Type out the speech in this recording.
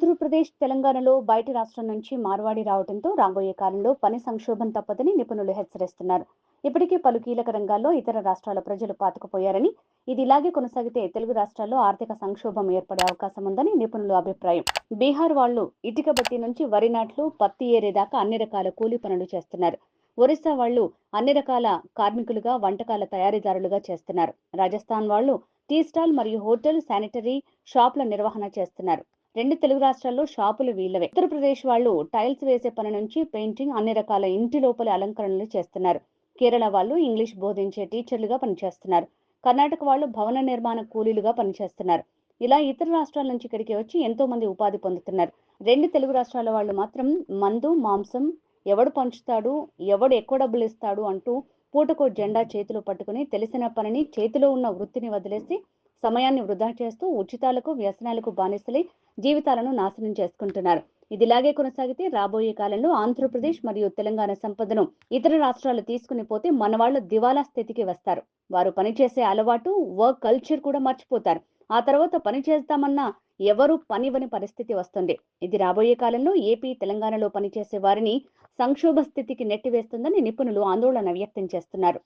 ఆంధ్రప్రదేశ్, తెలంగాణలో బయటి రాష్ట్రం నుంచి మార్వాడి రావడంతో రాబోయే కాలంలో పని సంక్షోభం తప్పదని నిపుణులు హెచ్చరిస్తున్నారు. ఇప్పటికే పలు కీలక రంగాల్లో ఇతర రాష్ట్రాల ప్రజలు పాతుకుపోయారని, ఇది ఇలాగే కొనసాగితే తెలుగు రాష్ట్రాల్లో ఆర్థిక సంక్షోభం ఏర్పడే అవకాశం ఉందని నిపుణుల అభిప్రాయం. బీహార్ వాళ్లు ఇటుక బట్టి నుంచి వరి నాట్లు, పత్తి ఏరేదాకా అన్ని రకాల కూలీ పనులు చేస్తున్నారు. ఒరిస్సా వాళ్లు అన్ని రకాల కార్మికులుగా, వంటకాల తయారీదారులుగా చేస్తున్నారు. రాజస్థాన్ వాళ్లు టీ స్టాల్ మరియు హోటల్, శానిటరీ షాపుల నిర్వహణ చేస్తున్నారు. రెండు తెలుగు రాష్ట్రాల్లో షాపులు వీళ్లవే. ఉత్తరప్రదేశ్ వాళ్లు టైల్స్ వేసే పని నుంచి పెయింటింగ్, అన్ని రకాల ఇంటి లోపలి అలంకరణలు చేస్తున్నారు. కేరళ వాళ్లు ఇంగ్లీష్ బోధించే టీచర్లుగా పనిచేస్తున్నారు. కర్ణాటక వాళ్లు భవన నిర్మాణ కూలీలుగా పనిచేస్తున్నారు. ఇలా ఇతర రాష్ట్రాల నుంచి ఇక్కడికి వచ్చి ఎంతో మంది ఉపాధి పొందుతున్నారు. రెండు తెలుగు రాష్ట్రాల వాళ్లు మాత్రం మందు, మాంసం ఎవడు పంచుతాడు, ఎవడు ఎక్కువ డబ్బులు ఇస్తాడు అంటూ పూటకో జెండా చేతిలో పట్టుకుని తెలిసిన పనిని, చేతిలో ఉన్న వృత్తిని వదిలేసి సమయాన్ని వృధా చేస్తూ ఉచితాలకు, వ్యసనాలకు బానిసలై జీవితాలను నాశనం చేసుకుంటున్నారు. ఇదిలాగే కొనసాగితే రాబోయే కాలంలో ఆంధ్రప్రదేశ్ మరియు తెలంగాణ సంపదను ఇతర రాష్ట్రాలు తీసుకుని పోతే మనవాళ్లు దివాలా స్థితికి వస్తారు. వారు పనిచేసే అలవాటు, వర్క్ కల్చర్ కూడా మర్చిపోతారు. ఆ తర్వాత పని చేస్తామన్నా ఎవరు పనివని పరిస్థితి వస్తుంది. ఇది రాబోయే కాలంలో ఏపీ, తెలంగాణలో పనిచేసే వారిని సంక్షోభ స్థితికి నెట్టివేస్తుందని నిపుణులు ఆందోళన వ్యక్తం చేస్తున్నారు.